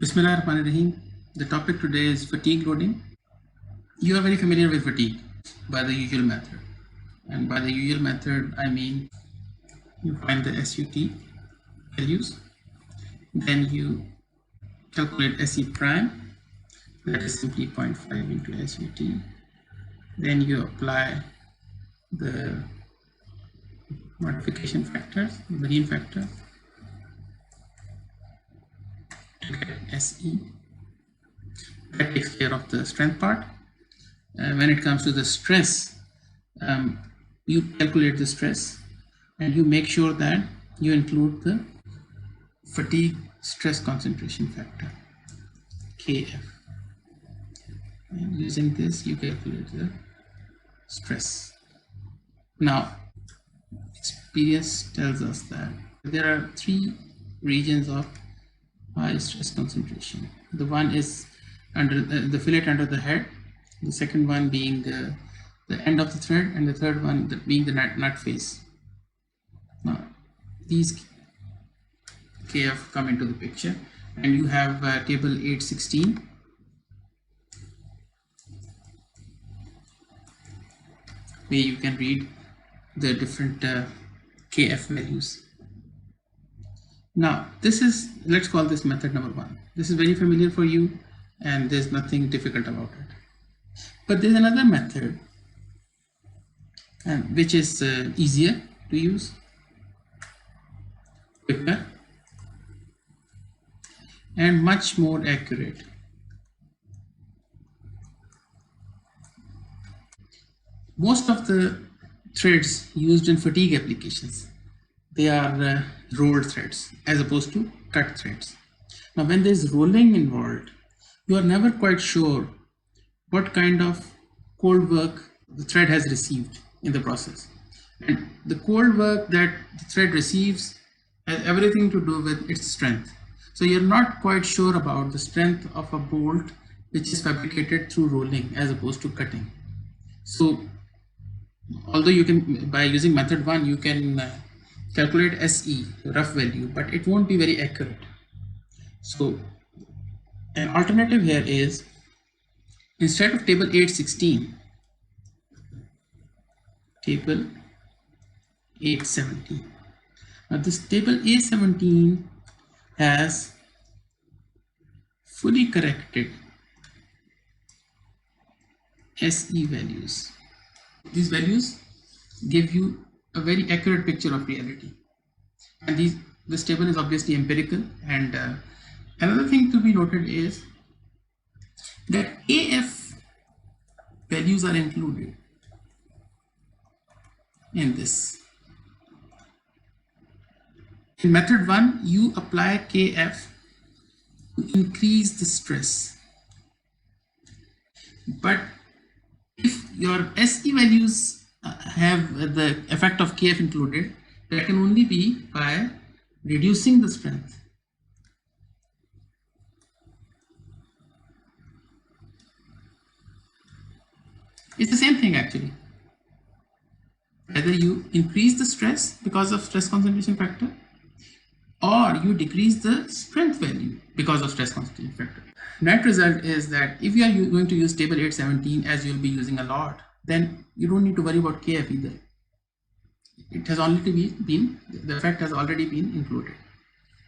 Bismillahirrahmanirrahim. The topic today is fatigue loading. You are very familiar with fatigue by the usual method. And by the usual method, I mean you find the SUT values, then you calculate SE prime, that is simply 0.5 into SUT. Then you apply the modification factors, the mean factor, to get SE. That takes care of the strength part. When it comes to the stress, you calculate the stress and you make sure that you include the fatigue stress concentration factor, KF. And using this, you calculate the stress. Now, experience tells us that there are three regions of high stress concentration. The one is under the fillet under the head, the second one being the end of the thread, and the third one being the nut face. Now, these KF come into the picture, and you have table 816. Where you can read the different KF values. Now, this is, let's call this method number one. This is very familiar for you, and there's nothing difficult about it. But there's another method, which is easier to use, quicker, and much more accurate. Most of the threads used in fatigue applications, they are rolled threads as opposed to cut threads. Now, when there is rolling involved, you are never quite sure what kind of cold work the thread has received in the process. And the cold work that the thread receives has everything to do with its strength. So you're not quite sure about the strength of a bolt which is fabricated through rolling as opposed to cutting. So although you can, by using method one, you can calculate SE, rough value, but it won't be very accurate. So an alternative here is, instead of table 816, table 817. Now this table 817 has fully corrected SE values. These values give you a very accurate picture of reality, and this table is obviously empirical. And another thing to be noted is that AF values are included in this. In method one, you apply KF to increase the stress, but if your SE values have the effect of KF included, that can only be by reducing the strength. It's the same thing actually. Either you increase the stress because of stress concentration factor, or you decrease the strength value because of stress concentration factor. Net result is that if you are going to use table 817, as you'll be using a lot, then you don't need to worry about KF either. It has already been, the effect has already been included.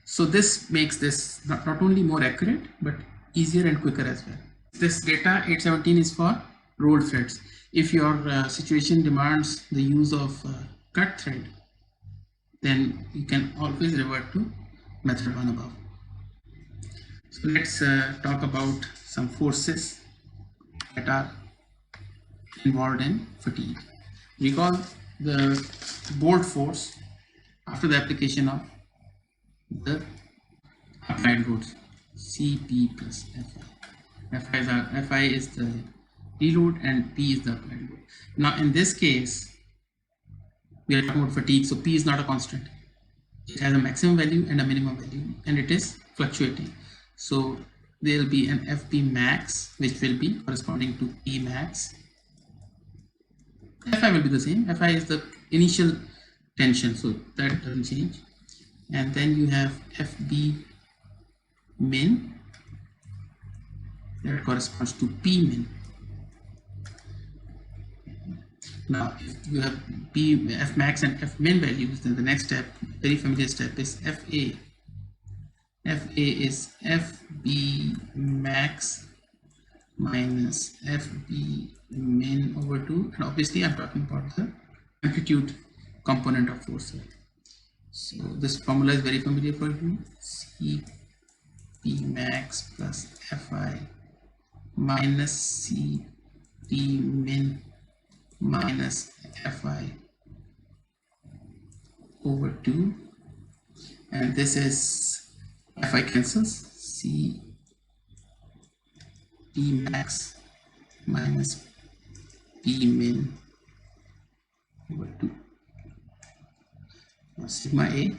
So this makes this not only more accurate, but easier and quicker as well. This data 817 is for rolled threads. If your situation demands the use of cut thread, then you can always revert to method one above. So let's talk about some forces that are involved in fatigue. Recall the bolt force after the application of the applied loads, CP plus FI. FI is the reload and P is the applied load. Now in this case, we are talking about fatigue, so P is not a constant. It has a maximum value and a minimum value, and it is fluctuating. So there will be an FP max, which will be corresponding to P max. Fi will be the same. Fi is the initial tension, so that doesn't change. And then you have FB min that corresponds to P min. Now, if you have P, F max and F min values, then the next step, very familiar step, is FA. FA is FB max minus FB min over 2, and obviously I'm talking about the amplitude component of force here. So this formula is very familiar for you. CP max plus Fi minus CP min minus Fi over 2, and this is Fi cancels, CP max minus P min over 2. Now sigma A,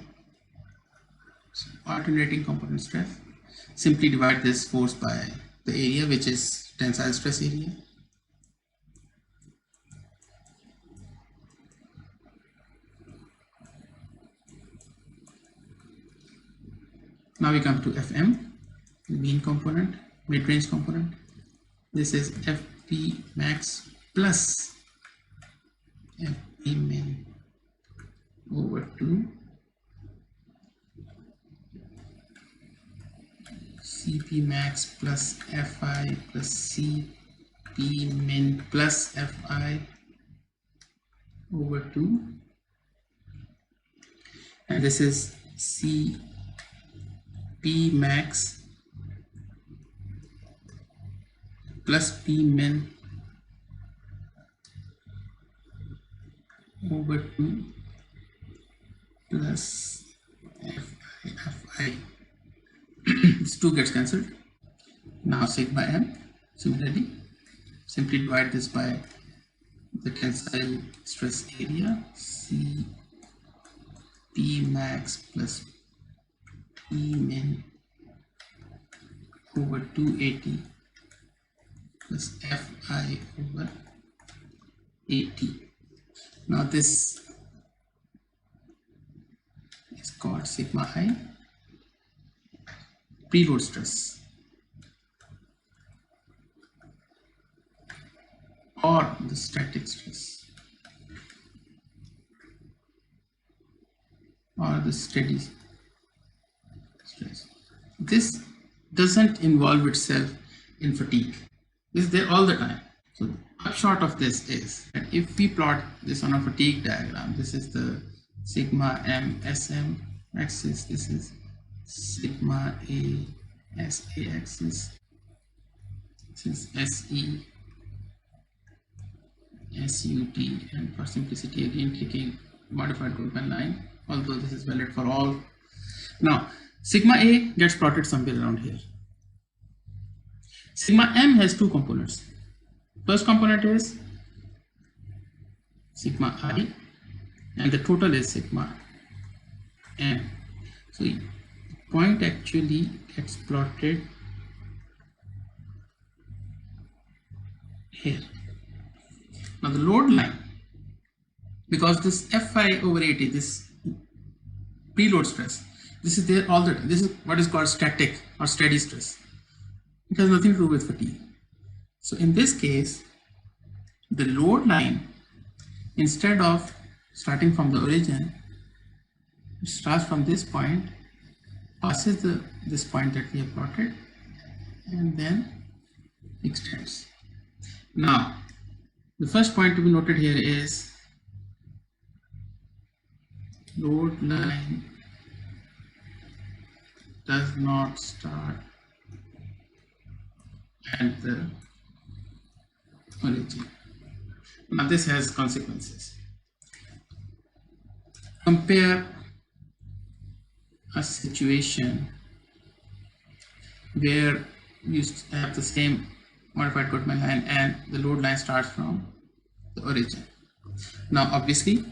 so alternating component stress. Simply divide this force by the area, which is tensile stress area. Now we come to Fm, the mean component, mid-range component. This is Fp max plus Fp min over 2, Cp max plus Fi plus Cp min plus Fi over 2, and this is Cp max plus P min over 2 plus Fi. This 2 gets cancelled. Now sigma m, similarly, simply divide this by the tensile stress area, Cp max plus P min over 280 plus Fi over 80. Now this is called sigma I, preload stress, or the static stress, or the steady stress. This doesn't involve itself in fatigue. This is there all the time. So the upshot of this is that if we plot this on a fatigue diagram, this is the sigma m sm axis, this is sigma a sa axis, this is se sut, and for simplicity again taking modified Goldman line, although this is valid for all. Now sigma a gets plotted somewhere around here. Sigma m has two components. First component is sigma I, and the total is sigma m. So the point actually gets plotted here. Now the load line, because this Fi over 80, this preload stress, this is there all the time. This is what is called static or steady stress. It has nothing to do with fatigue. So in this case, the load line, instead of starting from the origin, it starts from this point, passes this point that we have plotted, and then extends. Now, the first point to be noted here is load line does not start at the origin. Now this has consequences. Compare a situation where you have the same modified Goldman line and the load line starts from the origin. Now obviously,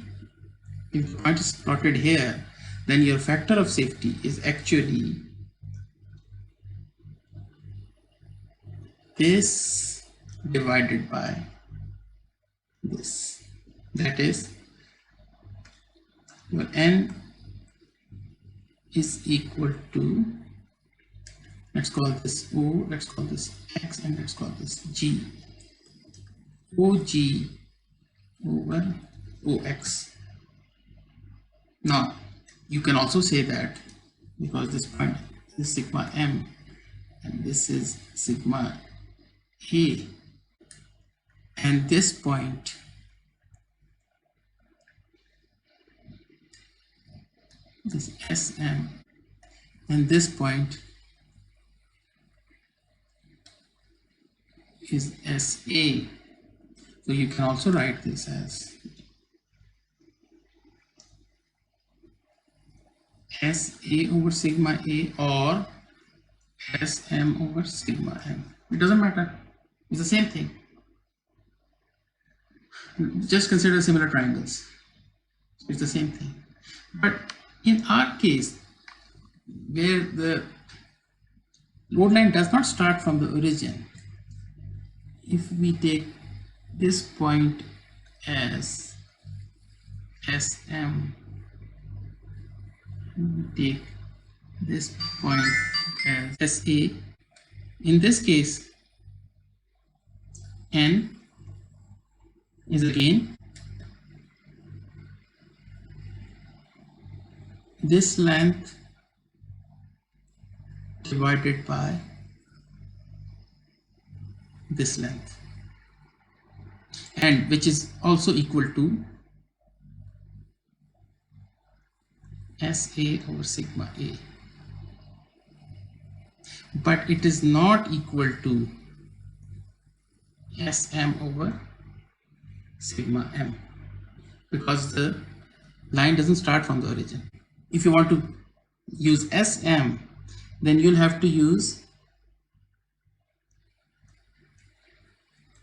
if the point is plotted here, then your factor of safety is actually this divided by this. That is, your n is equal to Let's call this O, let's call this X, and let's call this G. OG over OX. Now, you can also say that because this point is sigma M and this is sigma A, and this point is SM, and this point is SA. So you can also write this as SA over sigma A or SM over sigma M. It doesn't matter. It's the same thing. Just consider similar triangles. It's the same thing. But in our case, where the load line does not start from the origin, if we take this point as SM, we take this point as SA, in this case N is again this length divided by this length, and which is also equal to SA over sigma A, but it is not equal to SM over sigma M because the line doesn't start from the origin. If you want to use SM, then you'll have to use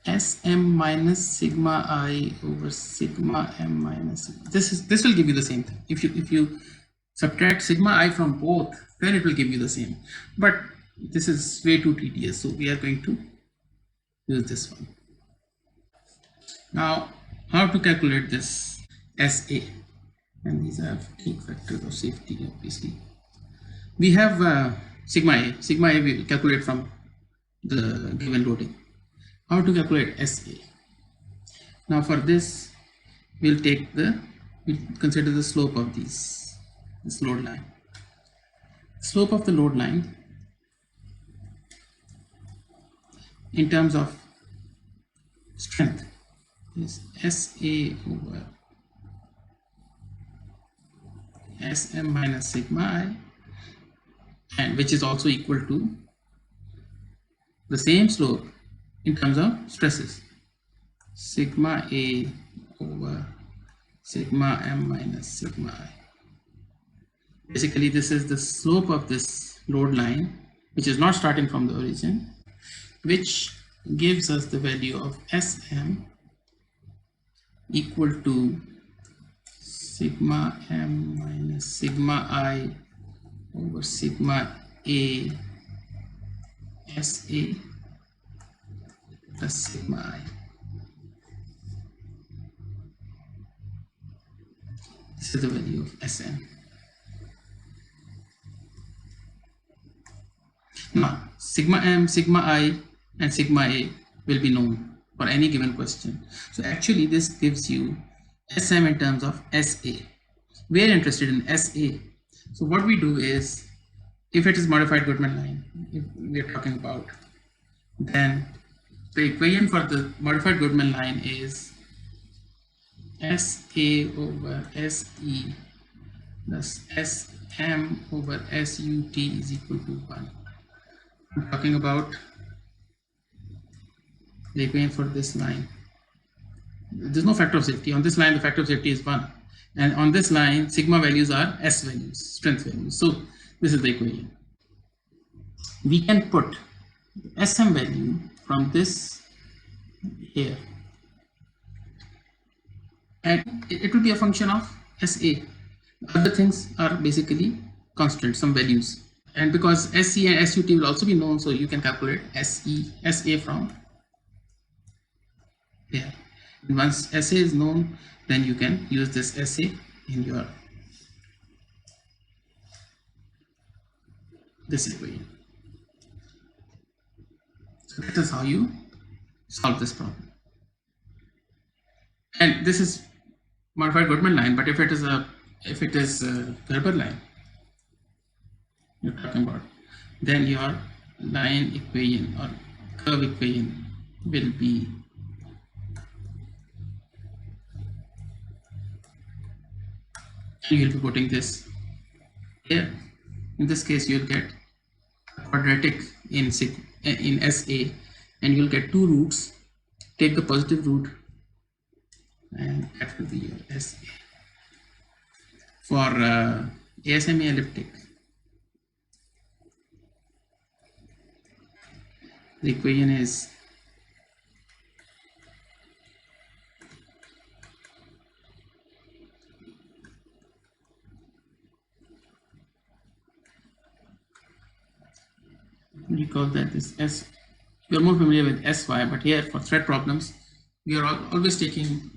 SM minus sigma I over sigma M minus sigma. This will give you the same thing. If you subtract sigma I from both, then it will give you the same. But this is way too tedious, so we are going to use this one. Now, how to calculate this SA? And these are key factors of safety, obviously. We have sigma A. Sigma A we calculate from the given loading. How to calculate SA? Now for this, we'll consider the slope of this load line. Slope of the load line in terms of strength is SA over SM minus sigma I, and which is also equal to the same slope in terms of stresses, sigma A over sigma M minus sigma I. Basically, this is the slope of this load line, which is not starting from the origin, which gives us the value of SM equal to sigma M minus sigma I over sigma A SA plus sigma I. This is the value of SM. Now, sigma M, sigma I, and sigma A will be known for any given question. So actually this gives you SM in terms of SA. We are interested in SA. So what we do is, if it is modified Goodman line, if we are talking about, then the equation for the modified Goodman line is SA over SE plus SM over SUT is equal to 1. I'm talking about the equation for this line. There's no factor of safety. On this line, the factor of safety is 1. And on this line, sigma values are S values, strength values. So this is the equation. We can put the SM value from this here, and it will be a function of SA. Other things are basically constant, some values. And because SE and SUT will also be known, so you can calculate SA from there. And once SA is known, then you can use this SA in your this equation. So that is how you solve this problem. And this is modified Goodman line, but if it is a Gerber line you're talking about, then your line equation or curve equation will be you will be putting this here. In this case, you'll get a quadratic in SA, and you'll get two roots. Take the positive root, and that will be your SA. For ASME elliptic, the equation is we call that this S. You're more familiar with SY, but here for thread problems, we are always taking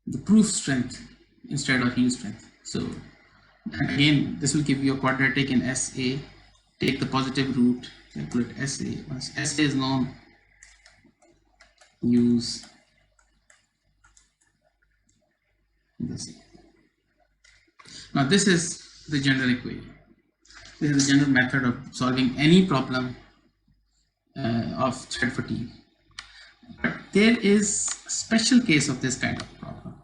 the proof strength instead of U strength. So again, this will give you a quadratic in SA. Take the positive root, calculate SA. Once SA is known, use this. Now this is the general equation. This is the general method of solving any problem of thread fatigue. But there is a special case of this kind of problem,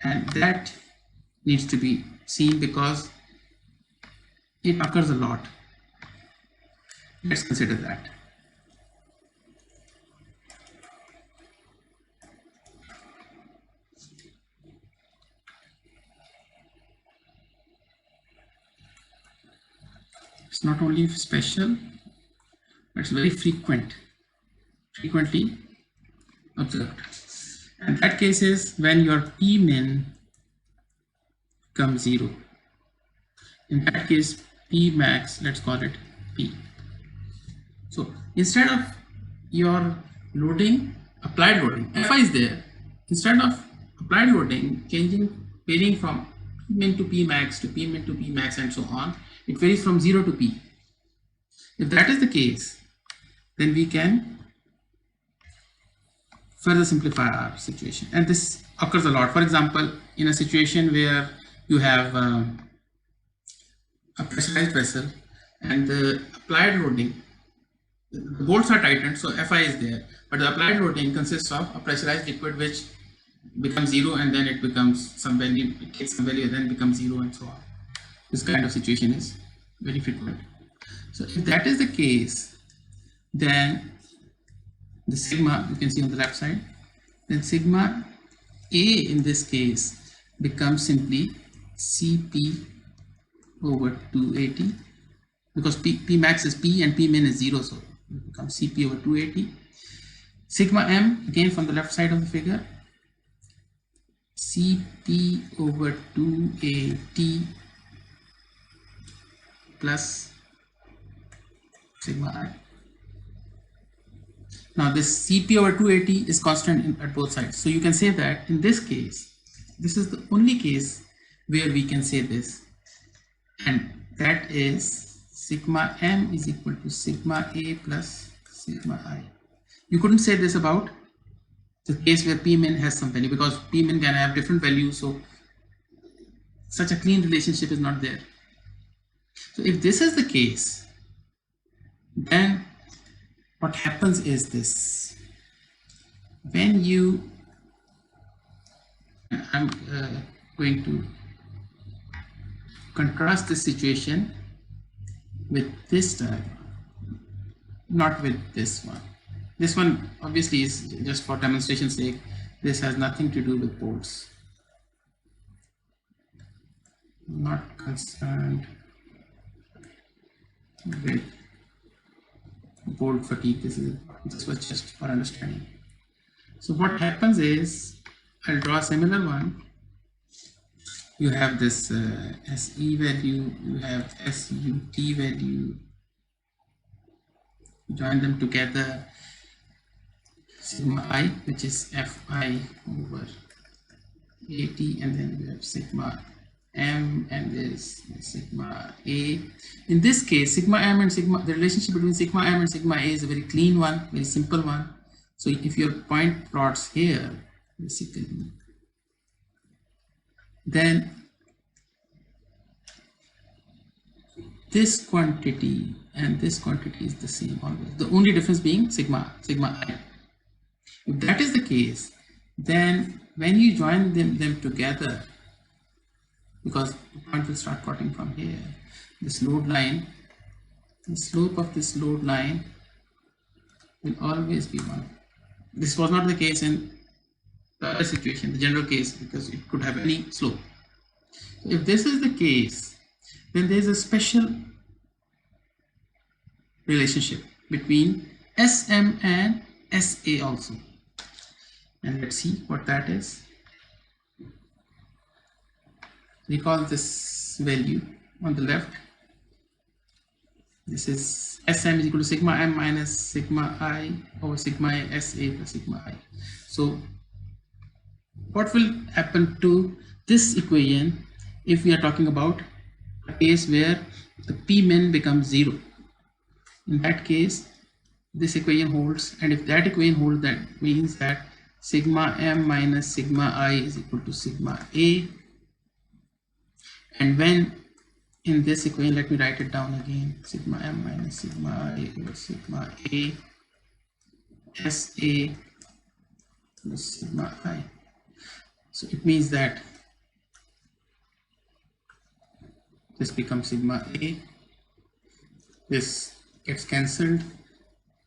and that needs to be seen because it occurs a lot. Let's consider that. It's not only special, but it's very frequently observed. And that case is when your P min becomes 0. In that case, P max, let's call it P. So instead of your loading, applied loading, Fi is there. Instead of applied loading, varying from P min to P max to P min to P max and so on, it varies from 0 to P. If that is the case, then we can further simplify our situation. And this occurs a lot. For example, in a situation where you have a pressurized vessel and the applied loading, the bolts are tightened, so Fi is there, but the applied loading consists of a pressurized liquid which becomes 0 and then it becomes some value, it takes some value and then becomes 0 and so on. This kind of situation is very frequent. So if that is the case, then the sigma you can see on the left side, then sigma A in this case becomes simply Cp over 280, because P max is P and P min is 0, so it becomes Cp over 280. Sigma m, again from the left side of the figure, Cp over 280 plus sigma I. Now this Cp over 280 is constant at both sides. So you can say that in this case, this is the only case where we can say this, and that is sigma m is equal to sigma A plus sigma I. You couldn't say this about the case where P min has some value, because P min can have different values, so such a clean relationship is not there. So if this is the case, then what happens is this: when you, I'm going to contrast this situation with this diagram, not with this one. This one obviously is just for demonstration's sake. This has nothing to do with bolts. Not concerned with bolt fatigue. This was just for understanding. So what happens is, I'll draw a similar one. You have this SE value, you have SUT value, join them together, sigma I, which is Fi over 80, and then we have sigma m and this sigma a. In this case, sigma m and sigma, the relationship between sigma m and sigma a is a very clean one, very simple one. So if your point plots here, basically, then this quantity and this quantity is the same always. The only difference being sigma I. If that is the case, then when you join them together, because the point will start plotting from here, this load line, the slope of this load line will always be 1. This was not the case in the other situation, the general case, because it could have any slope. So if this is the case, then there is a special relationship between SM and SA also. And let's see what that is. Recall this value on the left. This is SM is equal to sigma m minus sigma I over sigma SA plus sigma I. So what will happen to this equation if we are talking about a case where the P min becomes 0? In that case, this equation holds, and if that equation holds, that means that sigma m minus sigma I is equal to sigma A. And when in this equation, let me write it down again, sigma m minus sigma I over sigma A SA plus sigma I. So it means that this becomes sigma A, this gets cancelled.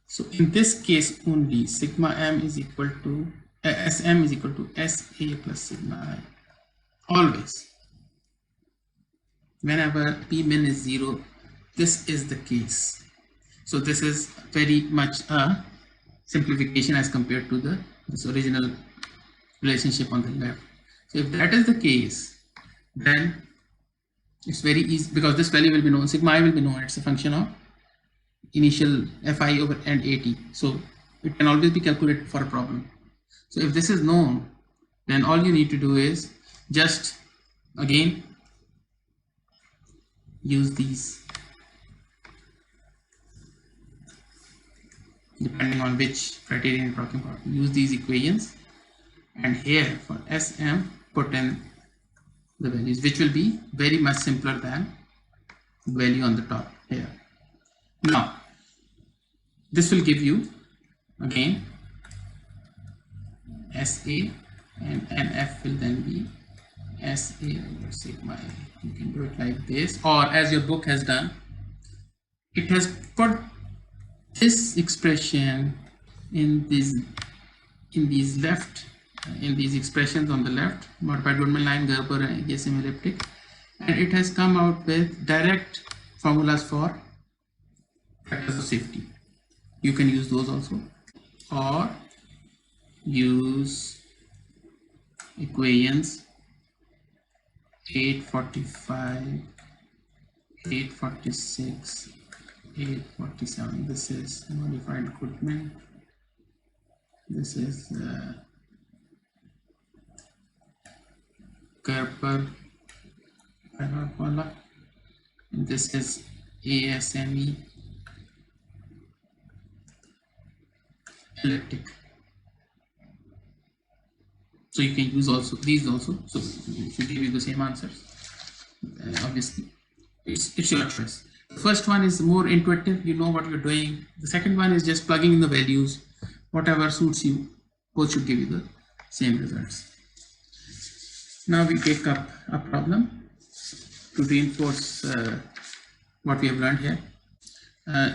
So in this case only, sigma m is equal to SM is equal to SA plus sigma I. Always, whenever P min is 0, this is the case. So this is very much a simplification as compared to this original relationship on the left. So if that is the case, then it's very easy, because this value will be known, sigma I will be known, it's a function of initial Fi over and At. So it can always be calculated for a problem. So if this is known, then all you need to do is just again use these, depending on which criterion you're talking about. Use these equations, and here for SM put in the values, which will be very much simpler than the value on the top here. Now this will give you again SA, and NF will then be SA over sigma A. You can do it like this, or as your book has done, it has put this expression in these expressions on the left, modified Goodman line, Gerber and ASM elliptic, and it has come out with direct formulas for factors of safety. You can use those also, or use equations 845, 846, 847. This is modified Goodman. This is Gerber formula. And this is ASME elliptic. So you can use also these also, so it should give you the same answers. Obviously it's your choice. The first one is more intuitive, you know what you're doing. The second one is just plugging in the values, whatever suits you. Both should give you the same results. Now we take up a problem to reinforce what we have learned here.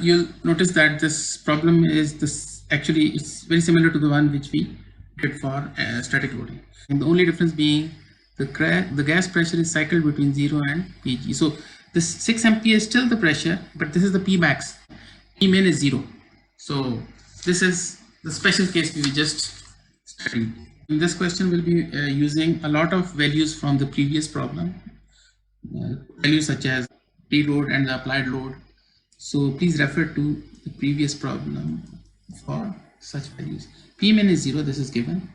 You'll notice that this problem is actually it's very similar to the one which we did for static loading, and the only difference being the gas pressure is cycled between 0 and Pg. So this 6 MPa is still the pressure, but this is the P max. P min is 0. So this is the special case we just studied. In this question we'll be using a lot of values from the previous problem, values such as preload and the applied load. So please refer to the previous problem for such values. P min is 0, this is given.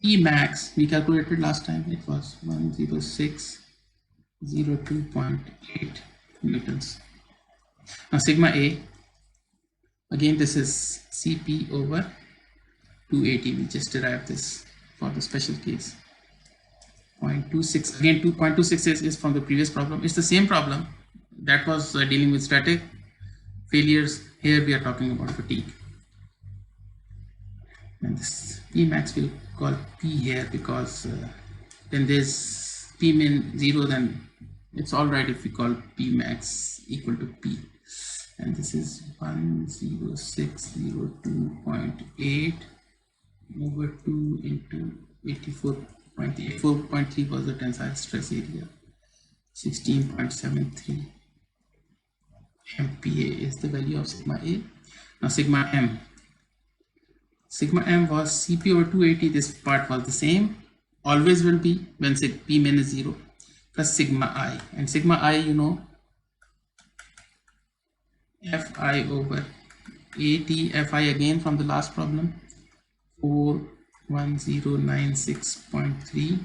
P max we calculated last time, it was 10602.8 newtons. Now sigma A, again this is Cp over 280. We just derived this for the special case. 0.26, again 2.26 is from the previous problem. It's the same problem that was dealing with static failures. Here we are talking about fatigue. And this P max will call P here because when there's P min 0, then it's all right if we call P max equal to P. And this is 10602.8 over 2 into 84.8. 4.3 was the tensile stress area. 16.73 MPa is the value of sigma A. Now sigma M. Sigma M was Cp over 280. This part was the same. Always will be when P min is 0 plus sigma I. And sigma I, you know, Fi over At. Fi again from the last problem. 41096.3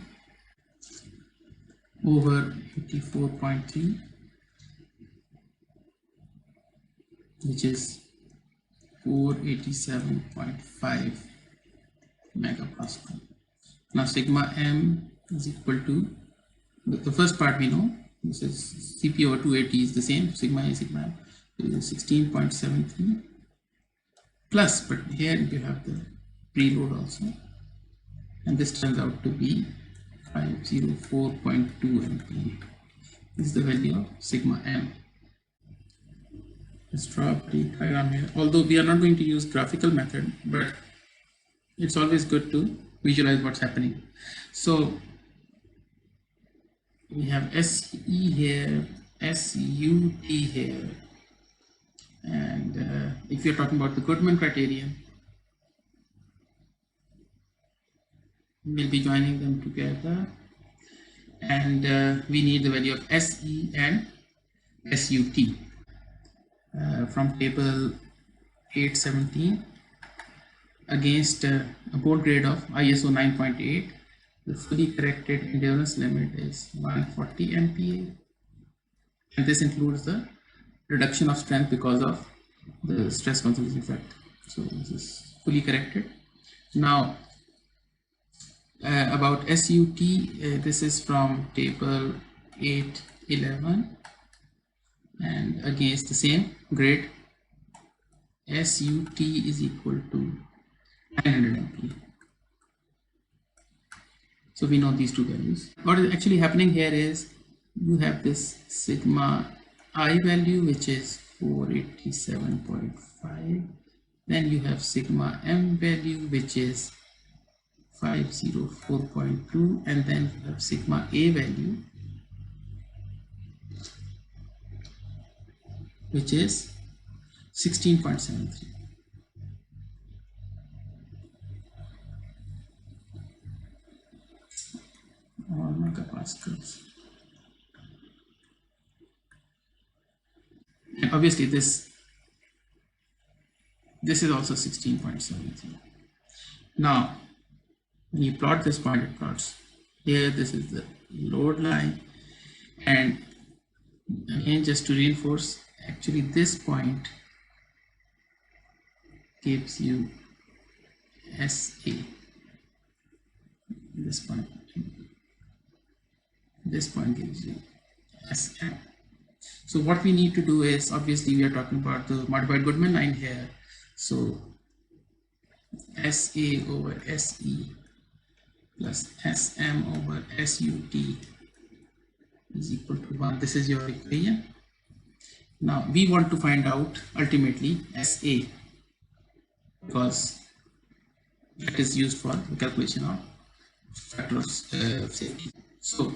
over 84.3, which is 487.5 megapascal. Now sigma M is equal to the first part we know. This is Cp over 280 is the same. Sigma A, sigma M is 16.73 plus, but here you have the preload also, and this turns out to be 504.2 MPa. This is the value of sigma M. Let's draw a diagram here. Although we are not going to use graphical method, but it's always good to visualize what's happening. So we have SE here, SUT here, and if you're talking about the Goodman criterion, we'll be joining them together, and we need the value of SE and SUT from table 817 against a board grade of ISO 9.8. The fully corrected endurance limit is 140 MPa, and this includes the reduction of strength because of the stress concentration effect. So this is fully corrected. Now about SUT, this is from table 811, and against the same grade, SUT is equal to 900 MPa. So we know these two values. What is actually happening here is you have this sigma I value, which is 487.5. Then you have sigma M value, which is 504.2, and then you have sigma A value, which is 16.73. All megapascals. And obviously this is also 16.73. Now when you plot this point, it plots here. This is the load line, and again, just to reinforce, actually this point gives you SA. This point gives you SM. So what we need to do is, obviously we are talking about the modified Goodman line here, so SA over SE plus SM over SUT is equal to 1. This is your equation. Now we want to find out ultimately SA, because that is used for the calculation of factor of safety. So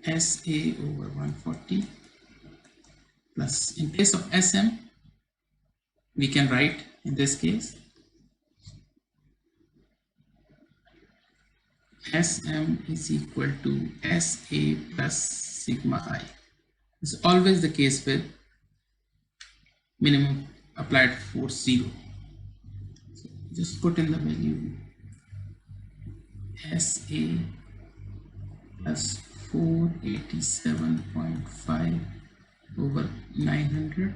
SA over 140 plus, in case of SM, we can write in this case SM is equal to SA plus sigma I. It's always the case with minimum applied force 0. So just put in the value SA plus 487.5 over 900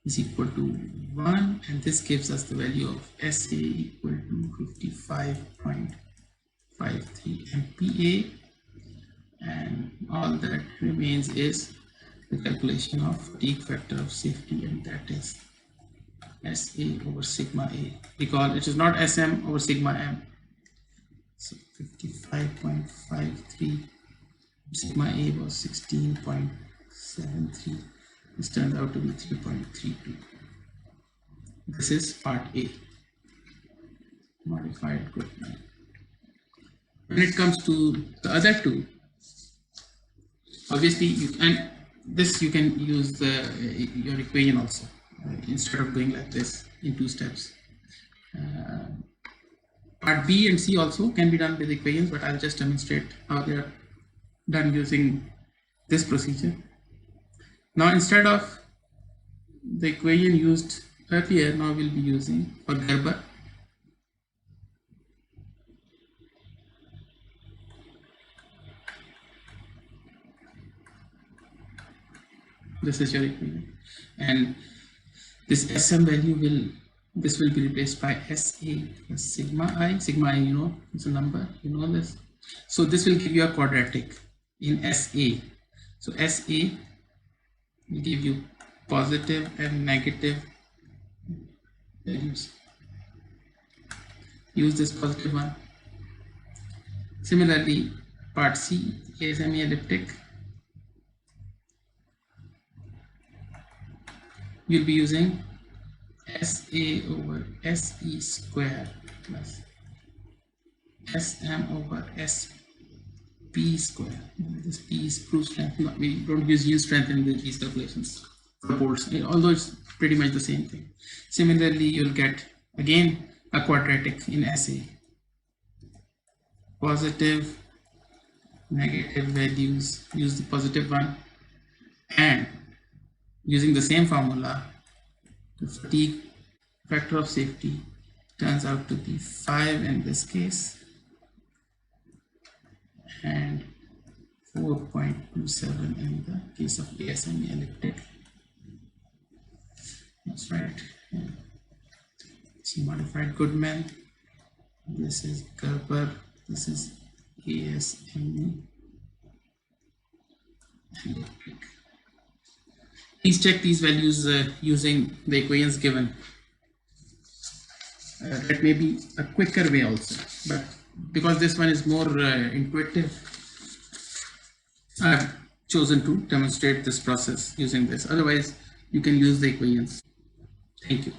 is equal to 1, and this gives us the value of SA equal to 55.53 MPa, and all that remains is the calculation of fatigue factor of safety, and that is SA over sigma A. Recall, it is not SM over sigma M. So 55.53, sigma A was 16.73. This turns out to be 3.32. This is part A, modified Goodman. When it comes to the other two, obviously you can use your equation also, instead of doing like this in two steps. Part B and C also can be done with equations, but I'll just demonstrate how they are done using this procedure. Now, instead of the equation used earlier, now we'll be using for Gerber. This is your equation, and this SM value will be replaced by SA plus sigma I. Sigma I, you know, it's a number, you know this. So this will give you a quadratic in SA. So SA will give you positive and negative values. Use this positive one. Similarly, part C is semi-elliptic. You'll be using SA over SE square plus SM over SP square. This P is proof strength. No, we don't use U strength in these calculations for bolts, although it's pretty much the same thing. Similarly, you'll get again a quadratic in SA. Positive, negative values, use the positive one, and using the same formula, the fatigue factor of safety turns out to be 5 in this case and 4.27 in the case of ASME elliptic. That's right. See, modified Goodman. This is Gerber. This is ASME elliptic. Please check these values using the equations given. That may be a quicker way also, but because this one is more intuitive, I've chosen to demonstrate this process using this. Otherwise, you can use the equations. Thank you.